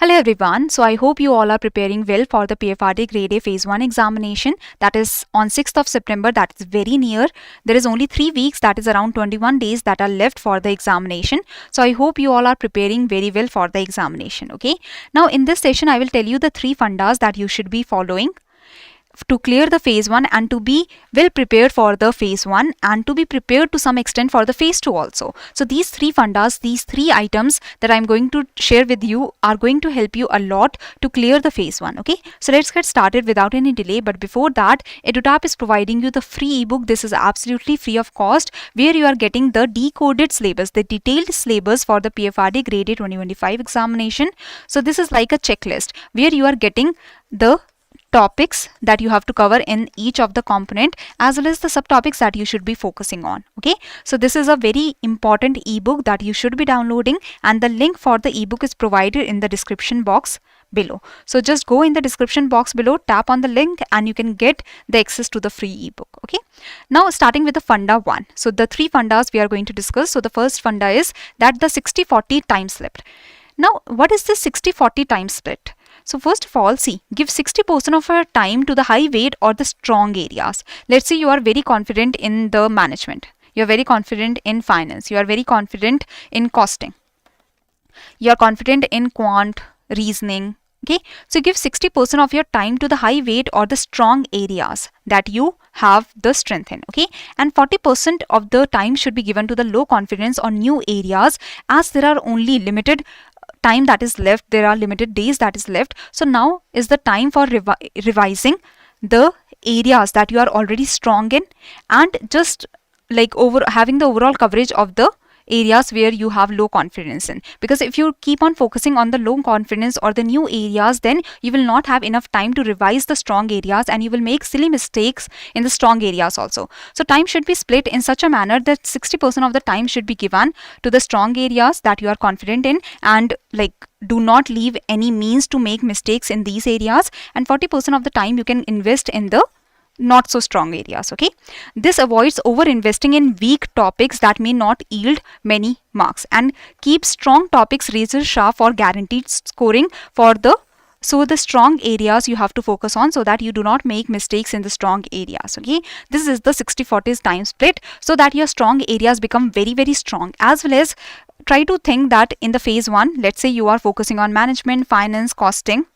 Hello everyone. So I hope you all are preparing well for the PFRDA Grade A Phase 1 examination that is on 6th of September. That is very near. There is only 3 weeks, that is around 21 days that are left for the examination. So I hope you all are preparing very well for the examination. Okay. Now in this session I will tell you the 3 fundas that you should be following to clear the phase 1 and to be well prepared for the phase 1 and to be prepared to some extent for the phase 2 also. So these 3 fundas, these 3 items that I'm going to share with you are going to help you a lot to clear the phase 1. Okay, so let's get started without any delay. But before that, EduTap is providing you the free ebook. This is absolutely free of cost, where you are getting the decoded syllabus, the detailed syllabus for the PFRDA Grade A 2025 examination. So this is like a checklist where you are getting the topics that you have to cover in each of the component as well as the subtopics that you should be focusing on. Okay, so this is a very important ebook that you should be downloading, and the link for the ebook is provided in the description box below. So just go in the description box below, tap on the link, and you can get the access to the free ebook. Okay, now starting with the funda 1. So the 3 fundas we are going to discuss. So the first funda is that the 60-40 time split. Now what is this 60-40 time split? So first of all, see, give 60% of your time to the high weight or the strong areas. Let's say you are very confident in the management. You are very confident in finance. You are very confident in costing. You are confident in quant, reasoning. Okay, so give 60% of your time to the high weight or the strong areas that you have the strength in. Okay, and 40% of the time should be given to the low confidence or new areas, as there are only limited time that is left, there are limited days that is left. So now is the time for revising the areas that you are already strong in, and just like having the overall coverage of the areas where you have low confidence in, because if you keep on focusing on the low confidence or the new areas, then you will not have enough time to revise the strong areas and you will make silly mistakes in the strong areas also. So time should be split in such a manner that 60% of the time should be given to the strong areas that you are confident in, and like do not leave any means to make mistakes in these areas, and 40% of the time you can invest in the not so strong areas. Okay, this avoids over investing in weak topics that may not yield many marks, and keep strong topics razor sharp for guaranteed scoring for the strong areas you have to focus on, so that you do not make mistakes in the strong areas. Okay, this is the 60-40 time split, so that your strong areas become very, very strong. As well as try to think that in the phase 1, let's say you are focusing on management, finance, costing,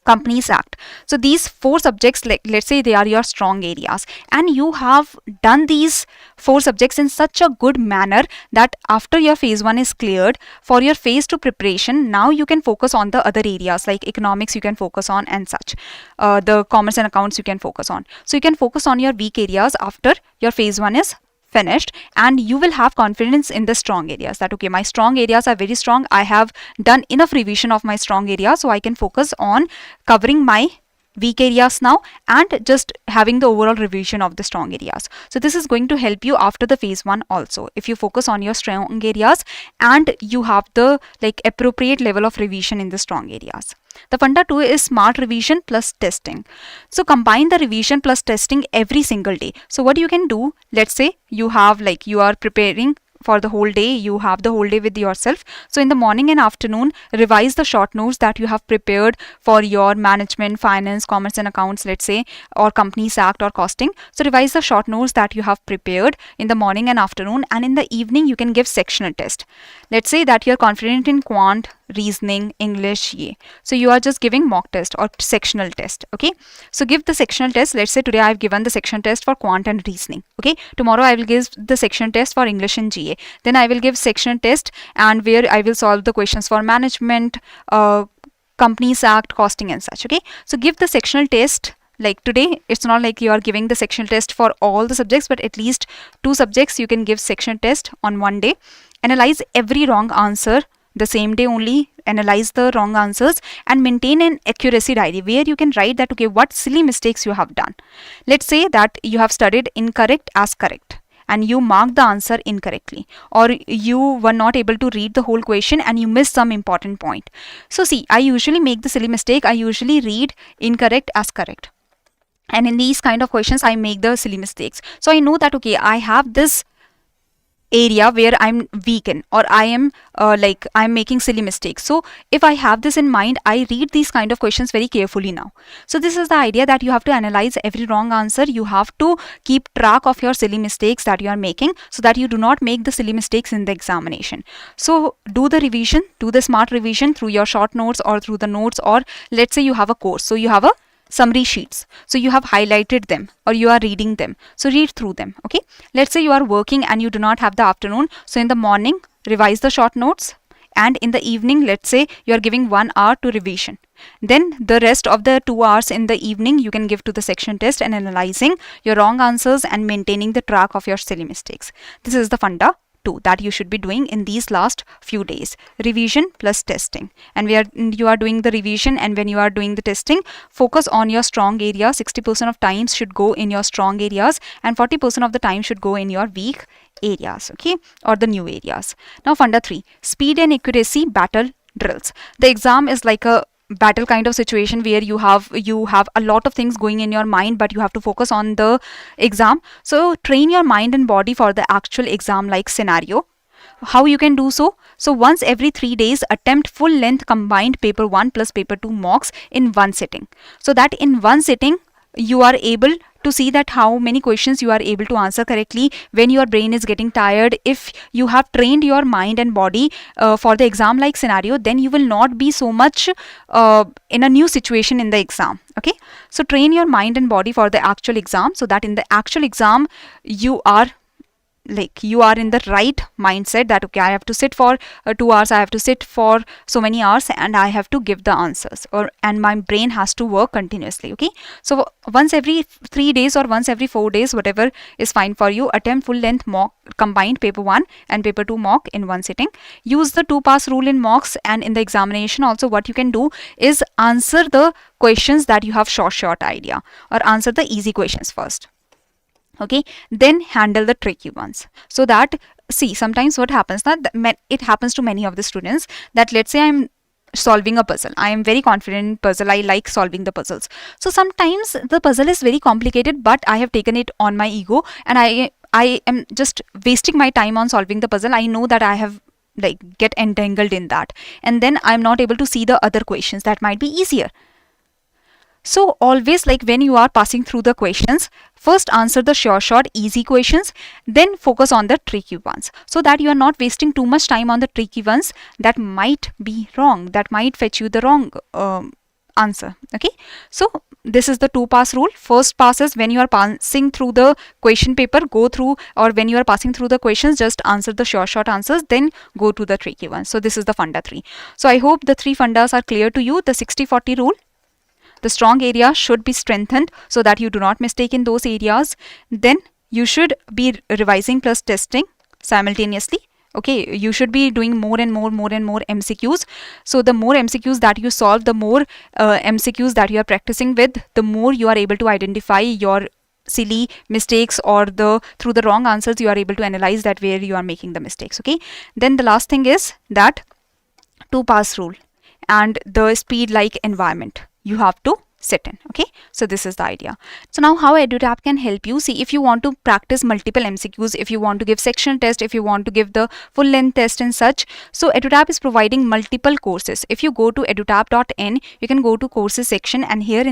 Companies Act. So these 4 subjects, like let's say they are your strong areas, and you have done these 4 subjects in such a good manner that after your phase 1 is cleared, for your phase 2 preparation, now you can focus on the other areas like economics you can focus on and such. The commerce and accounts you can focus on. So you can focus on your weak areas after your phase 1 is finished, and you will have confidence in the strong areas that okay, my strong areas are very strong. I have done enough revision of my strong areas, so I can focus on covering my weak areas now and just having the overall revision of the strong areas. So this is going to help you after the phase 1 also, if you focus on your strong areas and you have the like appropriate level of revision in the strong areas. The funda 2 is smart revision plus testing. So combine the revision plus testing every single day. So what you can do, let's say you have like you are preparing for the whole day, you have the whole day with yourself. So in the morning and afternoon, revise the short notes that you have prepared for your management, finance, commerce and accounts, let's say, or Companies Act or costing. So revise the short notes that you have prepared in the morning and afternoon, and in the evening you can give sectional test. Let's say that you're confident in quant, reasoning, English, so you are just giving mock test or sectional test. Okay, so give the sectional test. Let's say today I've given the section test for quant and reasoning. Okay, tomorrow I will give the section test for English and GA. Then I will give section test and where I will solve the questions for management, Companies Act, costing and such. Okay, so give the sectional test. Like today, it's not like you are giving the sectional test for all the subjects, but at least 2 subjects you can give section test on one day. Analyze every wrong answer the same day only. Analyze the wrong answers and maintain an accuracy diary where you can write that okay, what silly mistakes you have done. Let's say that you have studied incorrect as correct and you marked the answer incorrectly, or you were not able to read the whole question and you missed some important point. So see, I usually make the silly mistake. I usually read incorrect as correct, and in these kind of questions I make the silly mistakes. So I know that okay, I have this area where I'm weak in, or I am like I'm making silly mistakes. So if I have this in mind, I read these kind of questions very carefully now. So this is the idea, that you have to analyze every wrong answer. You have to keep track of your silly mistakes that you are making, so that you do not make the silly mistakes in the examination. So do the revision, do the smart revision through your short notes or through the notes, or let's say you have a course, so you have a summary sheets, so you have highlighted them or you are reading them, so read through them. Okay, let's say you are working and you do not have the afternoon, so in the morning revise the short notes, and in the evening, let's say you are giving 1 hour to revision, then the rest of the 2 hours in the evening you can give to the section test and analyzing your wrong answers and maintaining the track of your silly mistakes. This is the funda 2 that you should be doing in these last few days, revision plus testing. And where you are doing the revision and when you are doing the testing, focus on your strong areas. 60% of times should go in your strong areas and 40% of the time should go in your weak areas, okay, or the new areas. Now funda 3, speed and accuracy battle drills. The exam is like a battle kind of situation where you have a lot of things going in your mind, but you have to focus on the exam. So train your mind and body for the actual exam like scenario. How you can do so? So once every 3 days attempt full length combined paper 1 plus paper 2 mocks in one sitting, so that in one sitting you are able to see that how many questions you are able to answer correctly when your brain is getting tired. If you have trained your mind and body for the exam like scenario, then you will not be so much in a new situation in the exam. Okay, so train your mind and body for the actual exam, so that in the actual exam you are in the right mindset that okay, I have to sit for 2 hours, I have to sit for so many hours, and I have to give the answers, and my brain has to work continuously. Okay, so once every 3 days or once every 4 days, whatever is fine for you, attempt full length mock combined paper 1 and paper 2 mock in one sitting. Use the 2 pass rule in mocks, and in the examination also what you can do is answer the questions that you have short idea, or answer the easy questions first. Okay, then handle the tricky ones. So that, see, sometimes what happens that it happens to many of the students that let's say I'm solving a puzzle, I am very confident in puzzle, I like solving the puzzles. So sometimes the puzzle is very complicated, but I have taken it on my ego and I am just wasting my time on solving the puzzle. I know that I have get entangled in that, and then I'm not able to see the other questions that might be easier. So always when you are passing through the questions, first answer the short easy questions, then focus on the tricky ones, so that you are not wasting too much time on the tricky ones that might be wrong, that might fetch you the wrong answer. Okay, so this is the 2 pass rule. First pass is when you are passing through the question paper, go through, or when you are passing through the questions, just answer the short answers, then go to the tricky ones. So this is the funda 3. So I hope the 3 fundas are clear to you. The 60-40 rule. The strong area should be strengthened so that you do not mistake in those areas. Then you should be revising plus testing simultaneously. Okay, you should be doing more and more MCQs. So the more MCQs that you solve, the more MCQs that you are practicing with, the more you are able to identify your silly mistakes, or through the wrong answers you are able to analyze that where you are making the mistakes. Okay, then the last thing is that 2 pass rule and the speed like environment you have to sit in. Okay, so this is the idea. So now how EduTap can help you. See, if you want to practice multiple MCQs, if you want to give sectional test, if you want to give the full length test and such, so EduTap is providing multiple courses. If you go to edutap.in, you can go to courses section, and here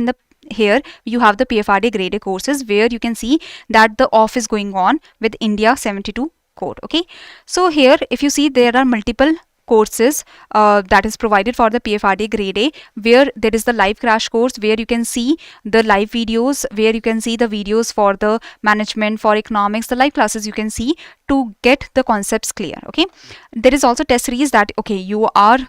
you have the PFRDA Grade A courses, where you can see that the off is going on with India 72 code. Okay, so here if you see, there are multiple courses that is provided for the PFRDA Grade A, where there is the live crash course, where you can see the live videos, where you can see the videos for the management, for economics, the live classes you can see to get the concepts clear. Okay, there is also test series that okay, you are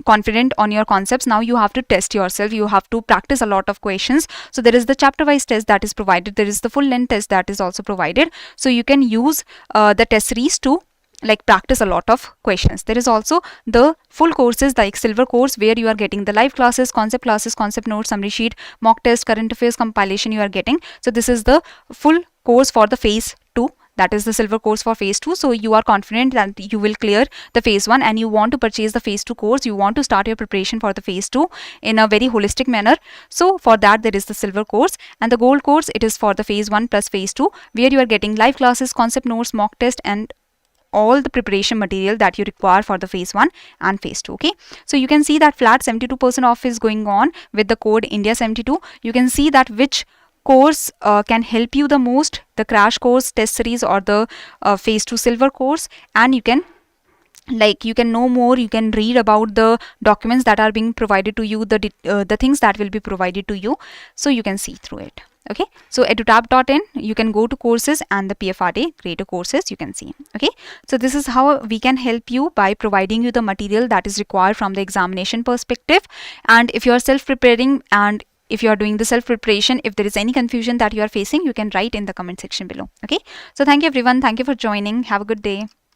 confident on your concepts, now you have to test yourself, you have to practice a lot of questions. So there is the chapter wise test that is provided, there is the full length test that is also provided, so you can use the test series to practice a lot of questions. There is also the full courses like silver course, where you are getting the live classes, concept notes, summary sheet, mock test, current affairs compilation you are getting. So this is the full course for the phase 2, that is the silver course for phase 2. So you are confident that you will clear the phase 1 and you want to purchase the phase 2 course, you want to start your preparation for the phase 2 in a very holistic manner. So for that there is the silver course, and the gold course, it is for the phase 1 plus phase 2, where you are getting live classes, concept notes, mock test and all the preparation material that you require for the phase 1 and phase 2. Okay, so you can see that flat 72% off is going on with the code India 72. You can see that which course can help you the most, the crash course, test series, or the phase 2 silver course, and you can know more, you can read about the documents that are being provided to you, the things that will be provided to you, so you can see through it. Okay, so edutap.in, you can go to courses and the PFRDA Grade A courses, you can see. Okay, so this is how we can help you by providing you the material that is required from the examination perspective. And if you are self-preparing and if you are doing the self-preparation, if there is any confusion that you are facing, you can write in the comment section below. Okay, so thank you everyone, thank you for joining, have a good day.